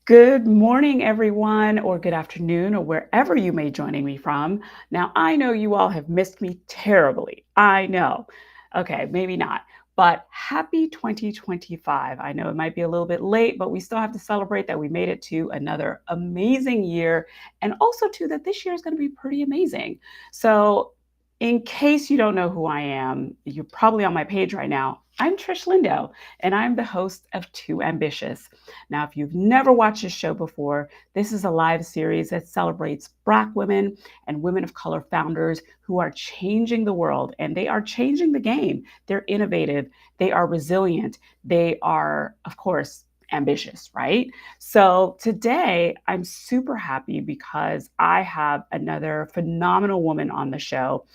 Good morning, everyone, or good afternoon, or wherever you may joining me from. Now, I know you all have missed me terribly. I know. Okay, maybe not. But happy 2025. I know it might be a little bit late, but we still have to celebrate that we made it to another amazing year, and also too that this year is going to be pretty amazing. So, in case you don't know who I am, you're probably on my page right now. I'm Trish Lindo, and I'm the host of Too Ambitious. Now, if you've never watched this show before, this is a live series that celebrates Black women and women of color founders who are changing the world, and they are changing the game. They're innovative, they are resilient, they are, of course, ambitious, right? So today I'm super happy because I have another phenomenal woman on the show.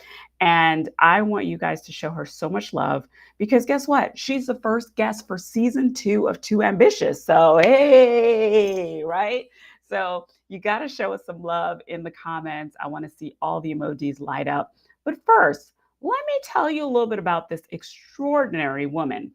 And I want you guys to show her so much love because guess what? She's the first guest for season 2 of Too Ambitious. So, hey, right? So, you got to show us some love in the comments. I want to see all the emojis light up. But first, let me tell you a little bit about this extraordinary woman.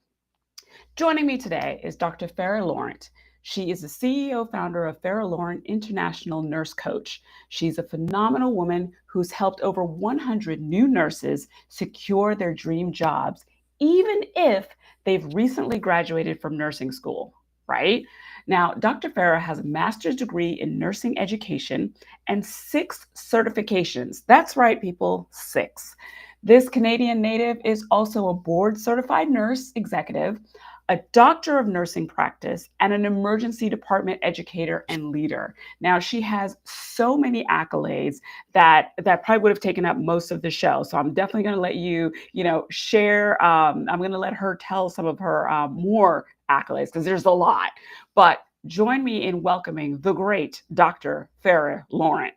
Joining me today is Dr. Farah Laurent. She is the CEO founder of Farah Laurent International Nurse Coach. She's a phenomenal woman who's helped over 100 new nurses secure their dream jobs, even if they've recently graduated from nursing school, right? Now, Dr. Farah has a master's degree in nursing education and 6 certifications. That's right, people, 6. This Canadian native is also a board certified nurse executive, a doctor of nursing practice, and an emergency department educator and leader. Now, she has so many accolades that probably would have taken up most of the show. So I'm definitely going to let share. I'm going to let her tell some of her more accolades because there's a lot. But join me in welcoming the great Dr. Farah Laurent.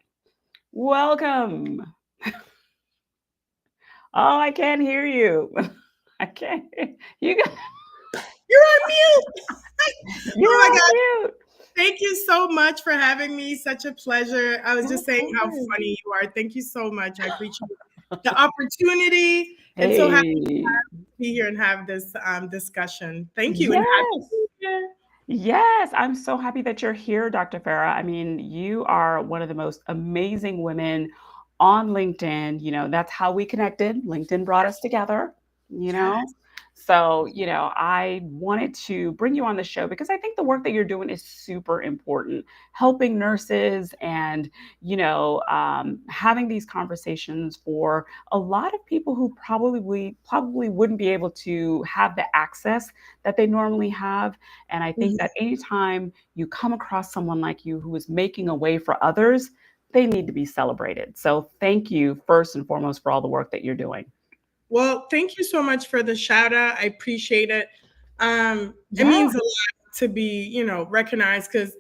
Welcome. Oh, I can't hear you. I can't. You got. You're on mute. You're Oh my on God. mute. Thank you so much for having me. Such a pleasure. I was Of just saying how course. funny you are. Thank you so much. I appreciate the opportunity and so happy Hey. to be here and have this discussion. Thank you and happy Yes. New Year. Yes. I'm so happy that you're here, Dr. Farah. I mean, you are one of the most amazing women on LinkedIn. That's how we connected. LinkedIn brought us together, you know? Yes. So, I wanted to bring you on the show because I think the work that you're doing is super important, helping nurses and, having these conversations for a lot of people who probably wouldn't be able to have the access that they normally have. And I think Mhm. that anytime you come across someone like you who is making a way for others, they need to be celebrated. So thank you first and foremost for all the work that you're doing. Well, thank you so much for the shout out. I appreciate it. It Yeah. means a lot to be, recognized because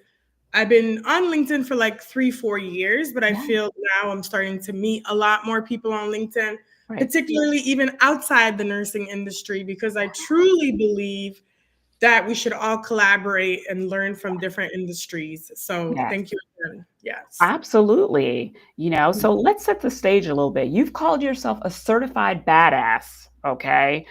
I've been on LinkedIn for like 3, 4 years, but I Yeah. feel now I'm starting to meet a lot more people on LinkedIn, Right. particularly even outside the nursing industry, because I truly believe that we should all collaborate and learn from different industries. So Yes. thank you again. Yes. Absolutely. So let's set the stage a little bit. You've called yourself a certified badass, okay?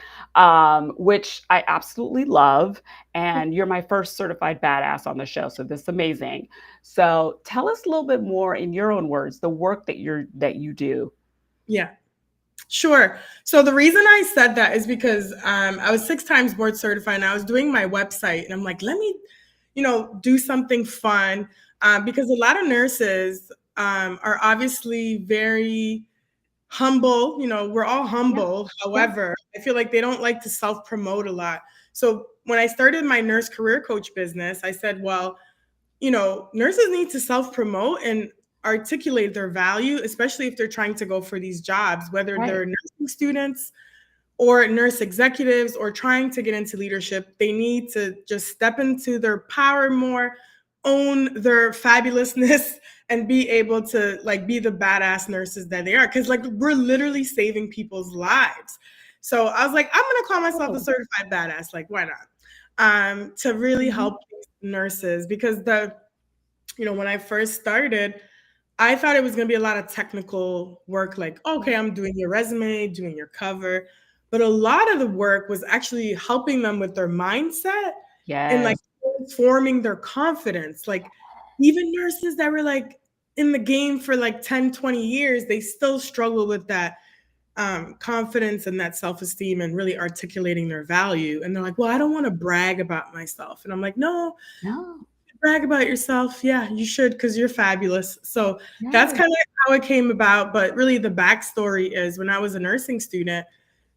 Which I absolutely love. And you're my first certified badass on the show. So this is amazing. So tell us a little bit more in your own words, the work that you do. Yeah. Sure. So the reason I said that is because I was 6 times board certified and I was doing my website and I'm like, let me, do something fun because a lot of nurses are obviously very humble. We're all Yeah. humble. Yeah. However, I feel like they don't like to self promote a lot. So when I started my nurse career coach business, I said, well, nurses need to self promote and articulate their value, especially if they're trying to go for these jobs, whether Right. they're nursing students or nurse executives or trying to get into leadership. They need to just step into their power more, own their fabulousness, and be able to like be the badass nurses that they are. Cause like we're literally saving people's lives. So I was like, I'm gonna call myself a Oh. certified badass. Like, why not? To really Mhm. help these nurses because when I first started, I thought it was going to be a lot of technical work, like, okay, I'm doing your resume, doing your cover. But a lot of the work was actually helping them with their mindset and like Yes. transforming their confidence. Like even nurses that were like in the game for like 10, 20 years, they still struggle with that confidence and that self-esteem and really articulating their value. And they're like, well, I don't want to brag about myself. And I'm like, no, No. brag about yourself. Yeah, you should because you're fabulous. So that's Yes. kind of how it came about. But really, the backstory is when I was a nursing student,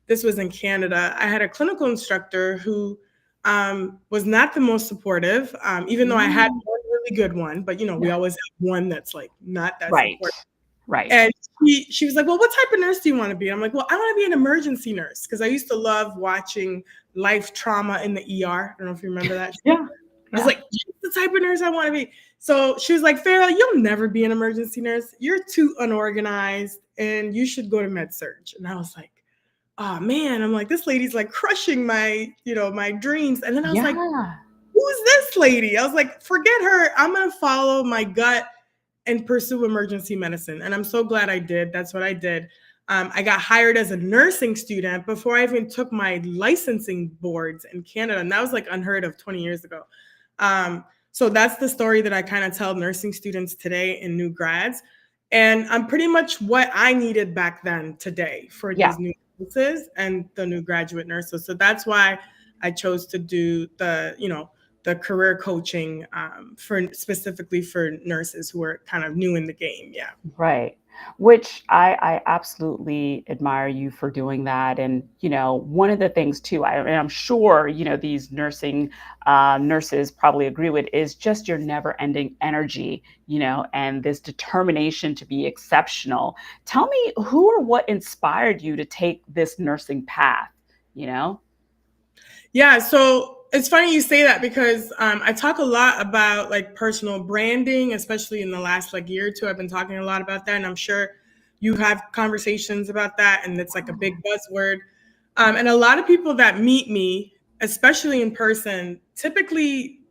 this was in Canada, I had a clinical instructor who was not the most supportive, even though I had Mm. one really good one. But, we Yeah. always have one that's like not that Right. supportive. Right. And she was like, well, what type of nurse do you want to be? I'm like, well, I want to be an emergency nurse because I used to love watching life trauma in the ER. I don't know if you remember that show. Yeah. I was Yeah. like, that's the type of nurse I want to be. So she was like, Farah, you'll never be an emergency nurse. You're too unorganized and you should go to med surg. And I was like, oh man, I'm like, this lady's like crushing my dreams. And then I was like, Yeah. who's this lady? I was like, forget her. I'm going to follow my gut and pursue emergency medicine. And I'm so glad I did. That's what I did. I got hired as a nursing student before I even took my licensing boards in Canada. And that was like unheard of 20 years ago. So that's the story that I kind of tell nursing students today and new grads. And I'm pretty much what I needed back then today for Yeah. these new nurses and the new graduate nurses. So that's why I chose to do the career coaching for specifically for nurses who are kind of new in the game. Yeah. Right. Which I absolutely admire you for doing that. And, one of the things too, and I'm sure, these nurses probably agree with is just your never ending energy, and this determination to be exceptional. Tell me who or what inspired you to take this nursing path, you know? Yeah, so it's funny you say that because I talk a lot about like personal branding, especially in the last like year or two. I've been talking a lot about that, and I'm sure you have conversations about that, and it's like a big buzzword. And a lot of people that meet me, especially in person, typically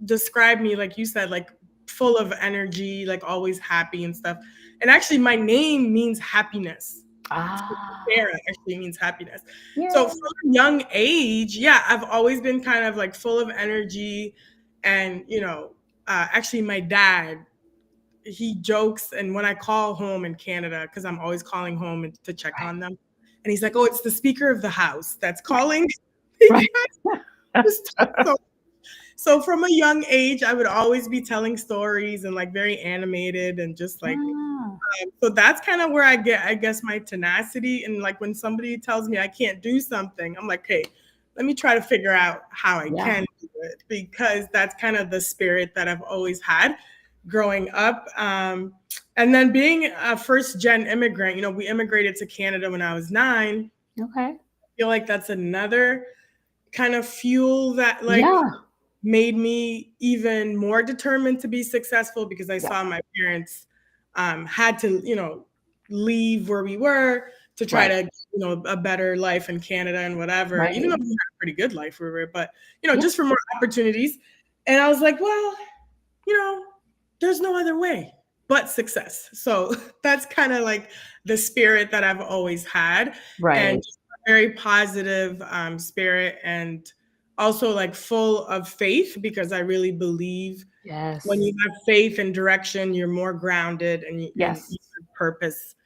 describe me, like you said, like full of energy, like always happy and stuff. And actually, my name means happiness. Ah, Sarah actually means happiness. So yeah. from a young age, yeah, I've always been kind of like full of energy. And, actually, my dad, he jokes. And when I call home in Canada, because I'm always calling home to check Right. on them, and he's like, oh, it's the Speaker of the House that's Right. calling. Right. So from a young age, I would always be telling stories and like very animated and just like Ah, so that's kind of where I get, I guess, my tenacity. And like when somebody tells me I can't do something, I'm like, hey, let me try to figure out how I yeah. can do it because that's kind of the spirit that I've always had growing up. And then being a first gen immigrant, we immigrated to Canada when I was 9. Okay. I feel like that's another kind of fuel that like Yeah. made me even more determined to be successful because I Yeah. saw my parents had to, leave where we were to try Right. to, a better life in Canada and whatever, even Right. though we had a pretty good life where we were, but, Yeah. just for more opportunities. And I was like, well, you know, there's no other way but success. So that's kind of like the spirit that I've always had and Right. just a very positive spirit and also like full of faith because I really believe when you Yes. have faith and direction, you're more grounded and Yes. you have purpose.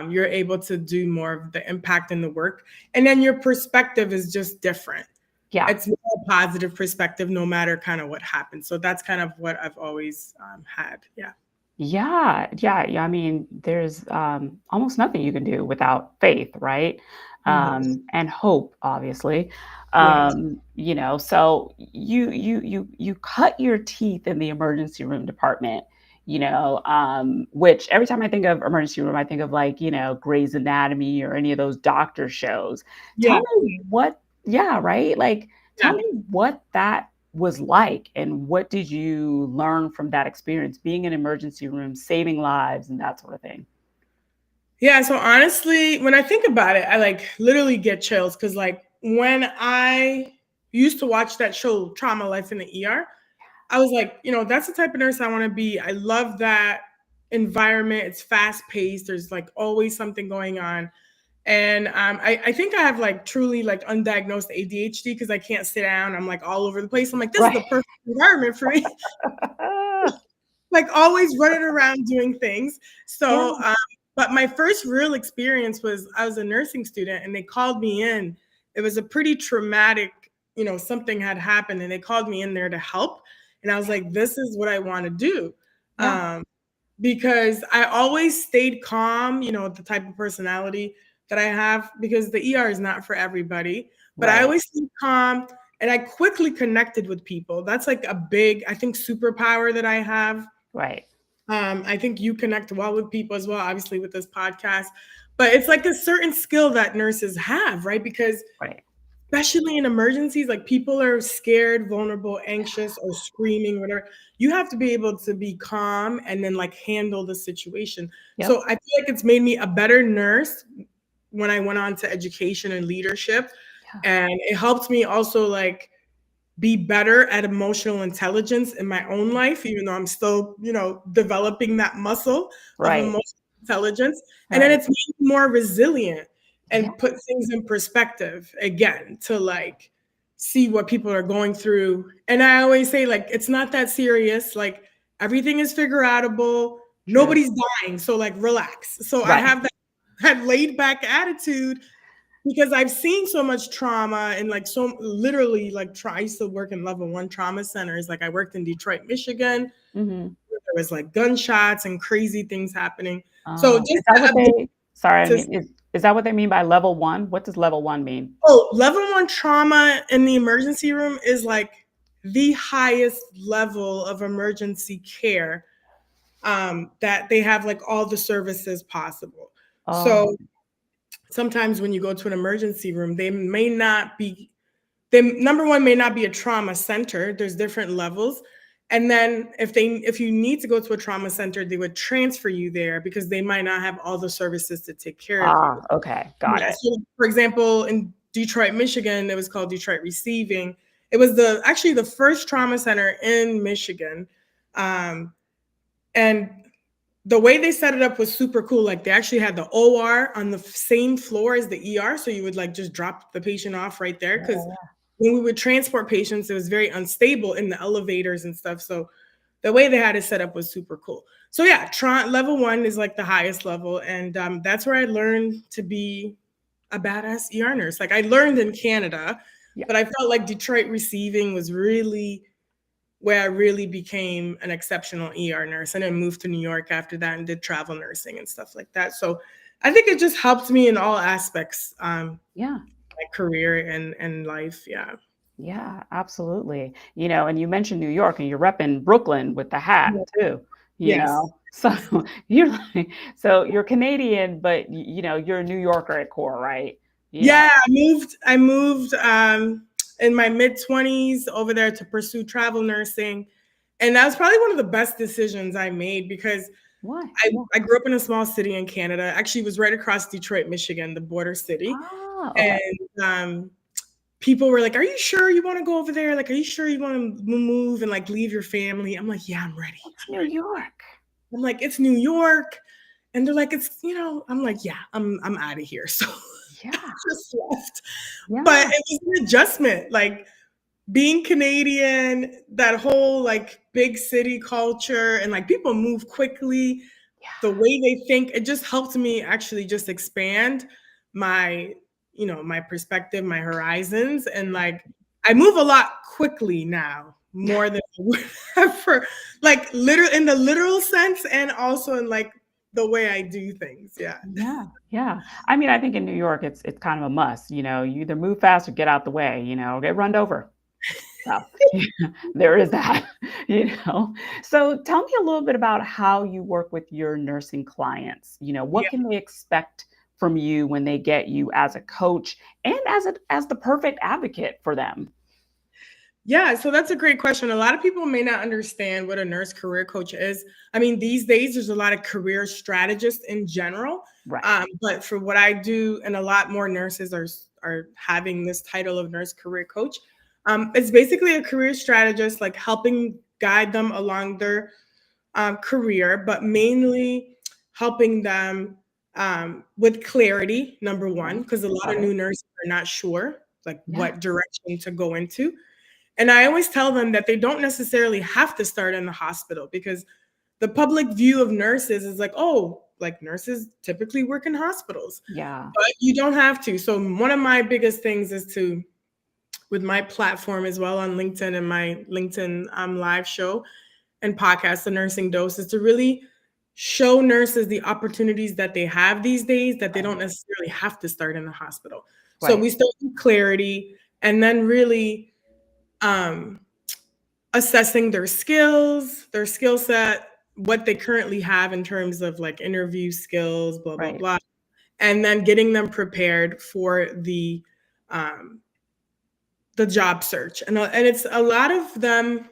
You're able to do more of the impact in the work. And then your perspective is just different. Yeah. It's more positive perspective no matter kind of what happens. So that's kind of what I've always had. Yeah. Yeah. Yeah. Yeah. I mean, there's almost nothing you can do without faith, right? Mhm. And hope, obviously. Yes. So you cut your teeth in the emergency room department. Which every time I think of emergency room, I think of like, Grey's Anatomy or any of those doctor shows. Tell Yeah. me what, yeah, right? Like, tell Yeah. me what that was like and what did you learn from that experience being in emergency rooms, saving lives and that sort of thing? Yeah. So honestly, when I think about it, I like literally get chills because like when I used to watch that show, Trauma Life in the ER, I was like, that's the type of nurse I want to be. I love that environment. It's fast paced. There's like always something going on. And I think I have like truly like undiagnosed ADHD because I can't sit down. I'm like all over the place. I'm like, this is the Right. perfect environment for me. Like always running around doing things. Yeah. So, but my first real experience was I was a nursing student and they called me in. It was a pretty traumatic, something had happened and they called me in there to help. And I was like, this is what I want to do. Yeah. Um, because I always stayed calm, the type of personality that I have, because the ER is not for everybody. But I Right. always stayed calm and I quickly connected with people. That's like a big, I think, superpower that I have. Right. I think you connect well with people as well, obviously, with this podcast. But it's like a certain skill that nurses have, right? Because Right. especially in emergencies, like people are scared, vulnerable, anxious, or screaming, whatever. You have to be able to be calm and then like handle the situation. Yep. So I feel like it's made me a better nurse when I went on to education and leadership. Yeah. And it helped me also like be better at emotional intelligence in my own life, even though I'm still, developing that muscle of Right. emotional intelligence. And then Right. it's made me more resilient Yeah. and put things in perspective again to like see what people are going through. And I always say, like, it's not that serious. Like, everything is figure outable. True. Nobody's dying. So, like, relax. So, I Right. have that laid back attitude because I've seen so much trauma and like so literally like I used to work in level one trauma centers. Like I worked in Detroit, Michigan. Hmm. There was like gunshots and crazy things happening. So Is just that the what ability they sorry, I to mean, is that what they mean by level 1? What does level 1 mean? level one trauma in the emergency room is like the highest level of emergency care, that they have like all the services possible. Oh, So sometimes when you go to an emergency room, they number one may not be a trauma center. There's different levels. And then if you need to go to a trauma center, they would transfer you there because they might not have all the services to take care of you. okay, got Yeah. it. So for example, in Detroit, Michigan, it was called Detroit Receiving. It was the first trauma center in Michigan. Um, and the way they set it up was super cool. Like they actually had the OR on the same floor as the ER. So you would like just drop the patient off right there. Cause Yeah, when we would transport patients, it was very unstable in the elevators and stuff. So the way they had it set up was super cool. So yeah, level one is like the highest level. And that's where I learned to be a badass ER nurse. Like I learned in Canada, yeah, but I felt like Detroit Receiving was really where I really became an exceptional ER nurse and then moved to New York after that and did travel nursing and stuff like that. So I think it just helped me in all aspects, yeah. my career and life. Yeah. Yeah, absolutely. And you mentioned New York and you're repping Brooklyn with the hat Yeah. too, you Yes. know? So you're like so you're Canadian, but you're a New Yorker at core, right? You know? Yeah, I moved in my mid-20s over there to pursue travel nursing. And that was probably one of the best decisions I made because Why? I, Yeah. I grew up in a small city in Canada. Actually, it was right across Detroit, Michigan, the border city. Okay. And people were like, "Are you sure you want to go over there? Like, are you sure you want to move and like leave your family?" I'm like, "Yeah, I'm ready. It's I'm New ready." York. I'm like, "It's New York," and they're like, I'm like, "Yeah, I'm out of here." So I Yeah. just left. But Yeah. it was an adjustment, like being Canadian, that whole like big city culture, and like people move quickly. Yeah. The way they think, it just helped me actually just expand my, my perspective, my horizons, and like I move a lot quickly now, more than I would have for like literal in the literal sense, and also in like the way I do things. Yeah. Yeah, yeah. I mean, I think in New York, it's kind of a must. You either move fast or get out the way. Or get run over. So yeah, there is that. You know. So tell me a little bit about how you work with your nursing clients. What Yeah. can they expect from you when they get you as a coach and as the perfect advocate for them? Yeah, so that's a great question. A lot of people may not understand what a nurse career coach is. I mean, these days there's a lot of career strategists in general, Right. but for what I do, and a lot more nurses are having this title of nurse career coach. It's basically a career strategist, like helping guide them along their career, but mainly helping them with clarity, number one, Right. because a lot Love of it. new nurses are not sure like Yeah. what direction to go into. And I always tell them that they don't necessarily have to start in the hospital because the public view of nurses is like, oh, like nurses typically work in hospitals, Yeah. but you don't have to. So one of my biggest things is to, with my platform as well on LinkedIn and my LinkedIn live show and podcast, The Nursing Dose, is to really show nurses the opportunities that they have these days that they Right. don't necessarily have to start in the hospital. So Right. we start with clarity and then really um, assessing their skill set, what they currently have in terms of like interview skills, blah, blah, Right. blah. And then getting them prepared for um, the job search. And it's a lot of them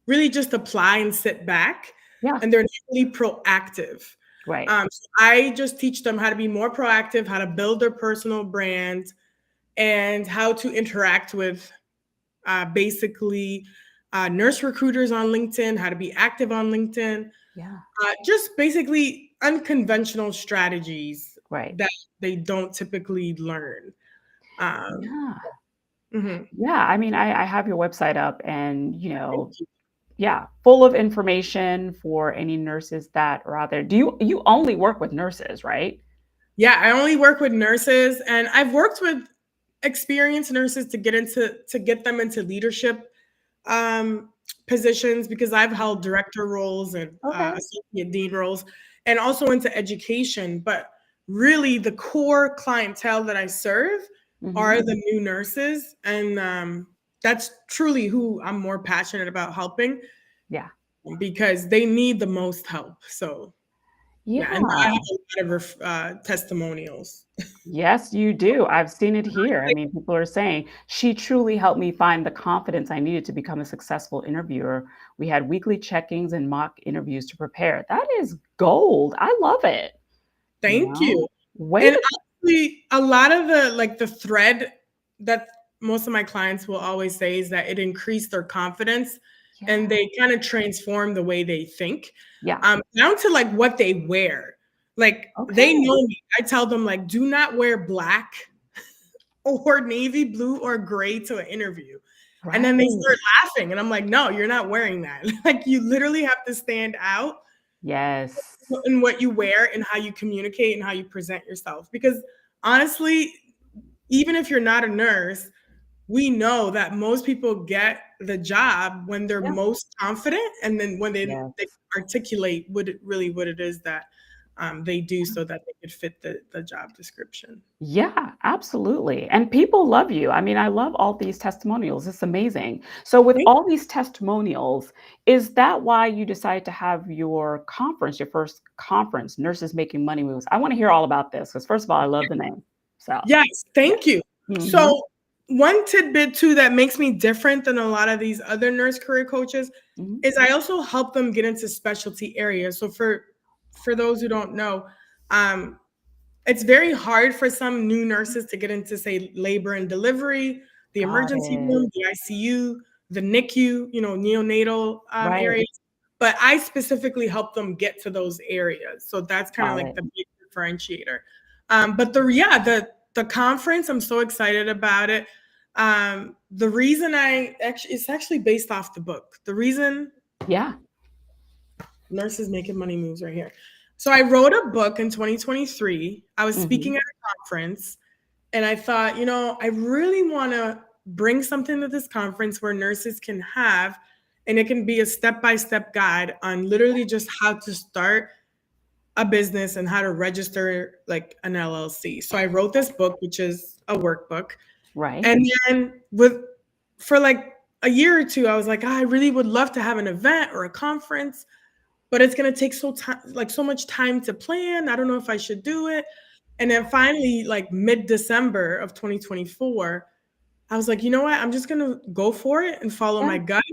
really just apply and sit back Yeah. and they're not really proactive. Right. So I just teach them how to be more proactive, how to build their personal brand, and how to interact with basically nurse recruiters on LinkedIn, how to be active on LinkedIn, Yeah. just basically unconventional strategies Right. that they don't typically learn. Um, Yeah. mhm. Yeah. I mean, I have your website up and, Thank you. yeah, full of information for any nurses that are out there. You only work with nurses, right? Yeah, I only work with nurses, and I've worked with experienced nurses to get them into leadership um, positions because I've held director roles and Okay. associate dean roles, and also into education. But really, the core clientele that I serve Mhm. are the new nurses, and that's truly who I'm more passionate about helping Yeah. because they need the most help. So yeah, and I Yeah. have a lot of testimonials. Yes, you do. I've seen it here. I mean, people are saying, "She truly helped me find the confidence I needed to become a successful interviewer. We had weekly check-ins and mock interviews to prepare." That is gold. I love it. You Thank know? you. Way And to honestly, a lot of the thread that most of my clients will always say is that it increased their confidence Yeah. and they kind of transform the way they think, Yeah. down to like what they wear. Like they Okay. know me. I tell them like, do not wear black or navy blue or gray to an interview. And then they Right. start laughing. And I'm like, no, you're not wearing that. Like you literally have to stand out Yes. in what you wear and how you communicate and how you present yourself. Because honestly, even if you're not a nurse, we know that most people get the job when they're Yeah. most confident and then when they Yes. articulate what it is that they do so that they could fit the job description. Yeah, absolutely. And people love you. I mean, I love all these testimonials. It's amazing. So, with Thank all these testimonials, is that why you decided to have your conference, your first conference, Nurses Making Money Moves? I want to hear all about this because, first of all, I love the name. So, Yes, yeah. thank you. Hmm. So, one tidbit too that makes me different than a lot of these other nurse career coaches Hmm. is I also help them get into specialty areas. So for those who don't know, um, it's very hard for some new nurses to get into say labor and delivery, the Got emergency it. room, the ICU, the NICU, neonatal Right. areas. But I specifically help them get to those areas. So that's kind of Got like it. the big differentiator. But the conference, I'm so excited about it. The reason it's actually based off the book. The reason Yeah. Nurses Making Money Moves right here. So I wrote a book in 2023. I was Hmm. speaking at a conference and I thought, I really want to bring something to this conference where nurses can have, and it can be a step-by-step guide on literally just how to start a business and how to register like an LLC. So I wrote this book, which is a workbook. Right. And then for like a year or two, I was like, I really would love to have an event or a conference, but it's gonna take so much time to plan. I don't know if I should do it. And then finally, like mid-December of 2024, I was like, you know what? I'm just gonna go for it and follow Yeah. my gut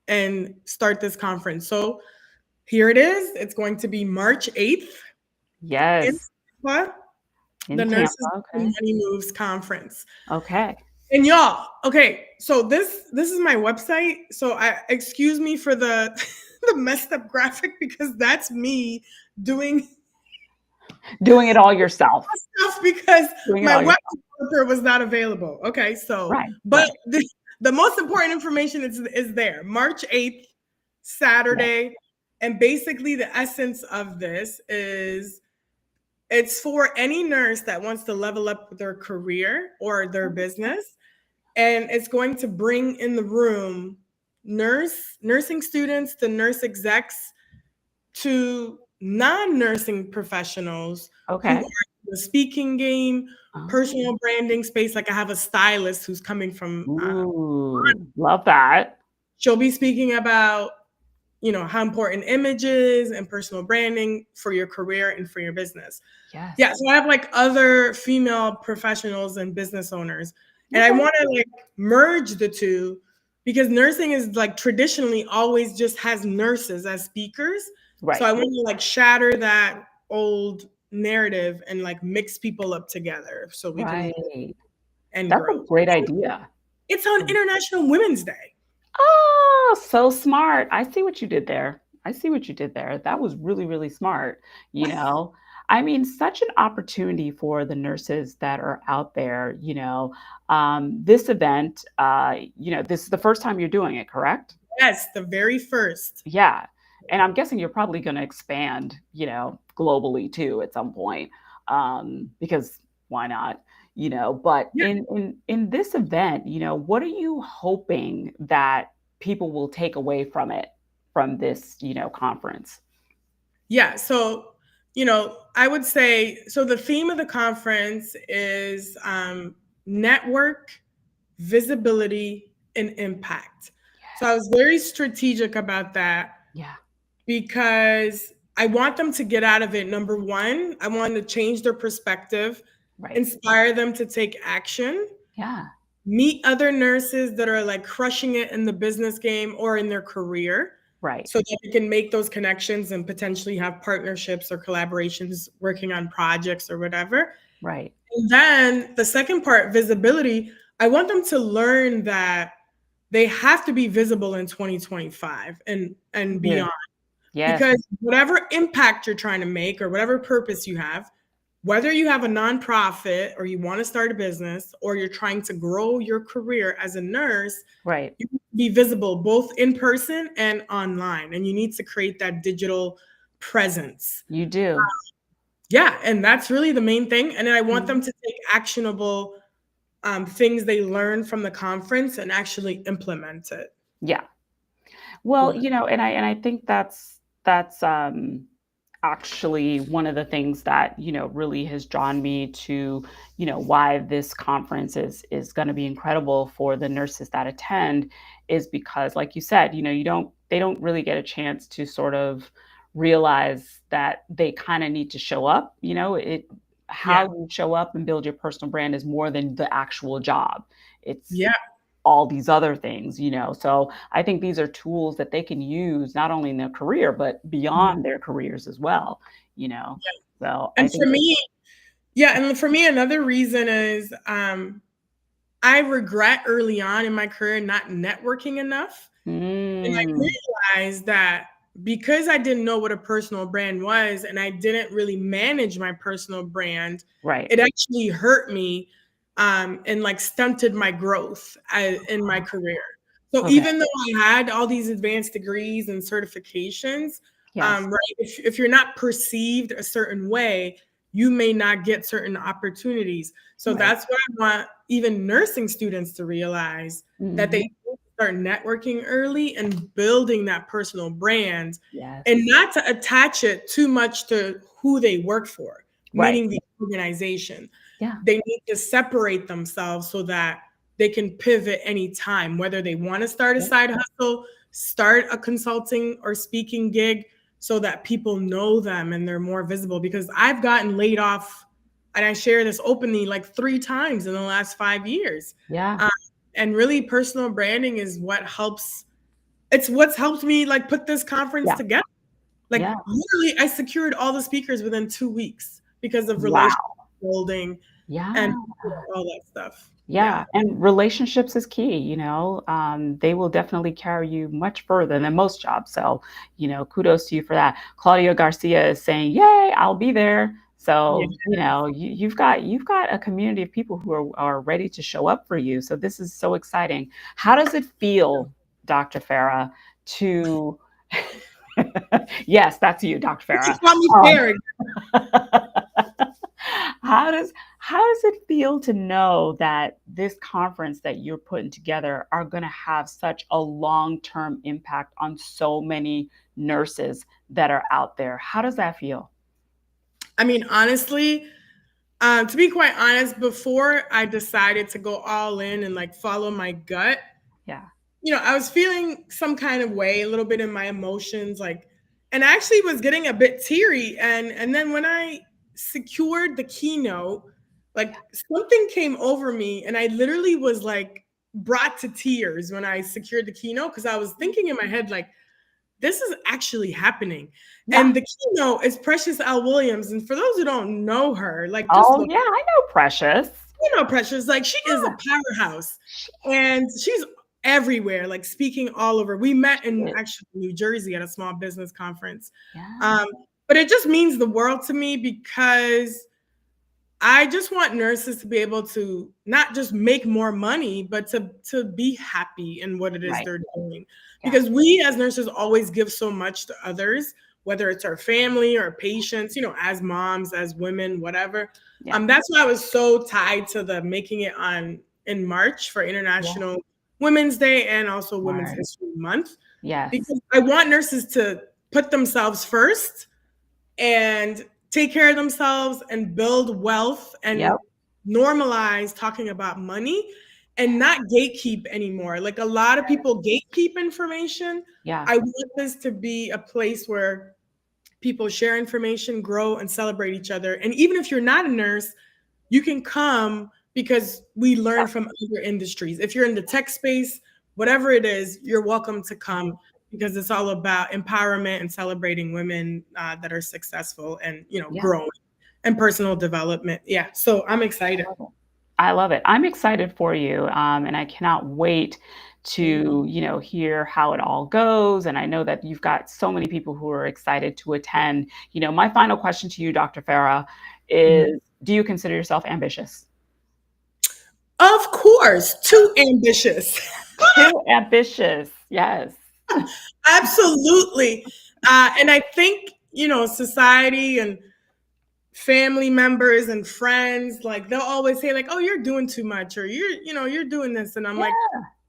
and start this conference. So here it is. It's going to be March 8th in Yes. Tampa, In the Tampa. Nurses Okay. and Money Moves Conference. Okay. And y'all, okay, so this is my website. So I excuse me for the the messed up graphic because that's me doing Doing it all yourself. Stuff because Doing it my all web yourself. developer was not available. Okay, so Right, but right. the most important information is there. March 8th, Yes. Saturday, and basically the essence of this is it's for any nurse that wants to level up their career or their business, and it's going to bring in the room nursing students to nurse execs to non-nursing professionals who are Okay. in the speaking game, Oh. personal branding space. Like I have a stylist who's coming from Ooh, love that. she'll be speaking about, how important image is and personal branding for your career and for your business. Yeah, Yes. so I have like other female professionals and business owners, and I Okay. want to like merge the two because nursing is like traditionally always just has nurses as speakers. So Right, I want to like shatter that old narrative and like mix people up together so we can right. and That's a grow. great idea. It's on Mm. International Women's Day. Oh, so smart. I see what you did there. I see what you did there. That was really, really smart, you know? I mean, such an opportunity for the nurses that are out there, this event, this is the first time you're doing it, correct? Yes, the very first. Yeah, and I'm guessing you're probably gonna expand, globally too at some point, because why not? But Yeah. in this event, what are you hoping that people will take away from it, from this, conference? Yeah. So, I would say so the theme of the conference is network, visibility, and impact. So I was very strategic about that Yeah, because I want them to get out of it. Number one, I want to change their perspective, right. inspire them to take action, Yeah, meet other nurses that are like crushing it in the business game or in their career right, so that you can make those connections and potentially have partnerships or collaborations working on projects or whatever. right. And then the second part, visibility, I want them to learn that they have to be visible in 2025 and You do. beyond Yes, because whatever impact you're trying to make or whatever purpose you have, whether you have a nonprofit or you want to start a business or you're trying to grow your career as a nurse, right. you need to be visible both in person and online. And you need to create that digital presence. You do. Yeah. And that's really the main thing. And then I want them Mhm. to take actionable things they learn from the conference and actually implement it. Yeah. Well, Yeah. and I think that's actually one of the things that, really has drawn me to, why this conference is going to be incredible for the nurses that attend, is because, like you said, they don't really get a chance to sort of realize that they kind of need to show up, how Yeah. you show up and build your personal brand is more than the actual job. It's Yeah. all these other things, so I think these are tools that they can use not only in their career, but Mhm. beyond their careers as well, so I And for think me, yeah, and for me, another reason is I regret early on in my career not networking enough. And I mm, realized that because I didn't know what a personal brand was and I didn't really manage my personal brand, right. it actually hurt me and like stunted my growth in my career. So Okay. even though I had all these advanced degrees and certifications, Yes. right, if you're not perceived a certain way, you may not get certain opportunities. So Right. that's what I want even nursing students to realize that Mhm. they start networking early and building that personal brand and Yes. not to attach it too much to who they work for, Right. meaning the organization. Yeah. They need to separate themselves so that they can pivot anytime, whether they want to start a Yep. side hustle, start a consulting or speaking gig, so that people know them and they're more visible. Because I've gotten laid off, and I share this openly like 3 times in the last 5 years. Yeah. Um, and really, personal branding is what helps. It's what's helped me like put this conference Yeah. together. Like Yeah. literally, I secured all the speakers within 2 weeks because of relationship Wow. building and Yeah. all that stuff. Yeah, Yeah. and relationships is key, they will definitely carry you much further than most jobs. So, kudos to you for that. Claudia Garcia is saying, "Yay, I'll be there." Yeah. So, you've got a community of people who are ready to show up for you. So this is so exciting. How does it feel, Dr. Farah, to yes, that's you, Dr. You can Farah. call me Um, Farrah. how does it feel to know that this conference that you're putting together are going to have such a long-term impact on so many nurses that are out there? How does that feel? I mean, honestly, to be quite honest, before I decided to go all in and like follow my gut, Yeah. I was feeling some kind of way, a little bit in my emotions, like, and I actually was getting a bit teary. And then when I secured the keynote, like something came over me, and I literally was like brought to tears when I secured the keynote because I was thinking in my head like, this is actually happening. Yeah. And the keynote is Precious L. Williams. And for those who don't know her, like just Oh, look, yeah, I know Precious. Precious, like she is a Yeah, powerhouse she and she's everywhere, like speaking all over. We met in is. actually New Jersey at a small business conference. Yeah. Um, but it just means the world to me because I just want nurses to be able to not just make more money, but to be happy in what it is Right. they're doing. Yeah. Because we as nurses always give so much to others, whether it's our family or patients, as moms, as women, whatever. Yeah. That's why I was so tied to the making it on in March for Yeah. International Women's Day and also Women's Smart. History Month, Yes. because I want nurses to put themselves first and take care of themselves and build wealth and Yep. normalize talking about money and not gatekeep anymore. Like a lot of people gatekeep information. Yeah. I want this to be a place where people share information, grow, and celebrate each other. And even if you're not a nurse, you can come because we learn Yep. from other industries. If you're in the tech space, whatever it is, you're welcome to come because it's all about empowerment and celebrating women that are successful and Yeah. growing and personal development. Yeah, so I'm excited. I love it. I love it. I'm excited for you, and I cannot wait Thank you. to, hear how it all goes. And I know that you've got so many people who are excited to attend. My final question to you, Dr. Farah, Mhm. is: do you consider yourself ambitious? Of course, too ambitious. Too ambitious. Yes. Absolutely. And I think, society and family members and friends, like they'll always say, like, oh, you're doing too much, or you're doing this. And I'm Yeah. like,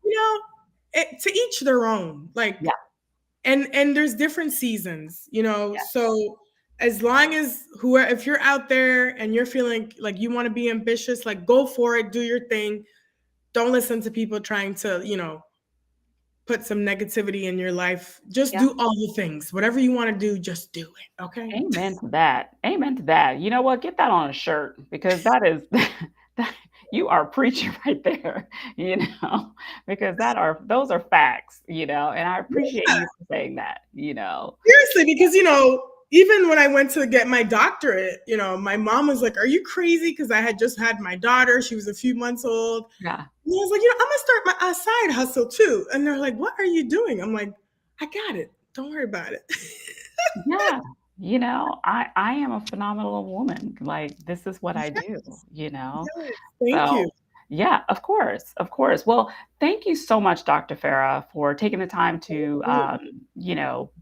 you know, to each their own. Like, Yeah. and there's different seasons, Yeah. so as long as whoever, if you're out there and you're feeling like you want to be ambitious, like go for it, do your thing. Don't listen to people trying to, put some negativity in your life. Just Yeah. do all the things. Whatever you want to do, just do it. Okay. Amen to that. Amen to that. You know what? Get that on a shirt because that is that you are preaching right there, you know, because those are facts, and I appreciate Yeah, you for saying that. seriously, because even when I went to get my doctorate, my mom was like, "Are you crazy?" Because I had just had my daughter; she was a few months old. Yeah. And I was like, I'm gonna start my side hustle too. And they're like, "What are you doing?" I'm like, "I got it. Don't worry about it." Yeah. I am a phenomenal woman. Like this is what I do, you know. Yes, thank you. So, yeah, of course, of course. Well, thank you so much, Dr. Farah, for taking the time to,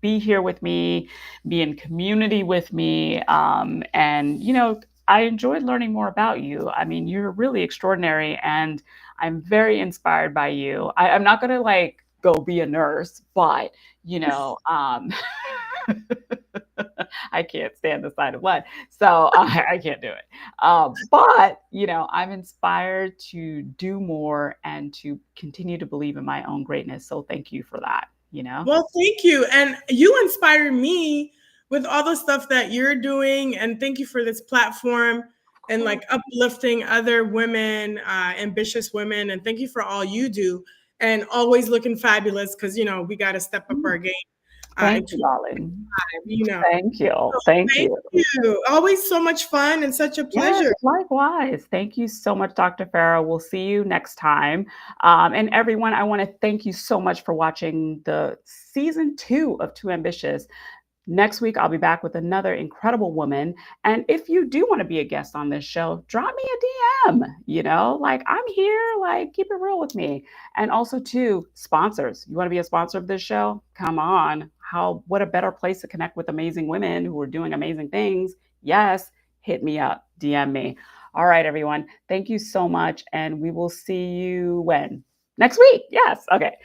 be here with me, be in community with me, and I enjoyed learning more about you. I mean, you're really extraordinary, and I'm very inspired by you. I'm not gonna like go be a nurse, but you know, um, I can't stand the sight of blood. So I can't do it. But, I'm inspired to do more and to continue to believe in my own greatness. So thank you for that. Well, thank you. And you inspire me with all the stuff that you're doing. And thank you for this platform Of and course. like uplifting other women, ambitious women. And thank you for all you do and always looking fabulous because, we got to step up our Mm. game in Thank you, 2025, darling. you know. Thank you. So Thank thank you. you. Always so much fun and such a Yes, pleasure. likewise. Thank you so much, Dr. Farah. We'll see you next time. And everyone, I want to thank you so much for watching the season 2 of Too Ambitious. Next week, I'll be back with another incredible woman. And if you do want to be a guest on this show, drop me a DM. Like I'm here, like keep it real with me. And also, too, sponsors. You want to be a sponsor of this show? Come on. What a better place to connect with amazing women who are doing amazing things. Yes, hit me up, DM me. All right, everyone. Thank you so much. And we will see you when? Next week. Yes. Okay. All right.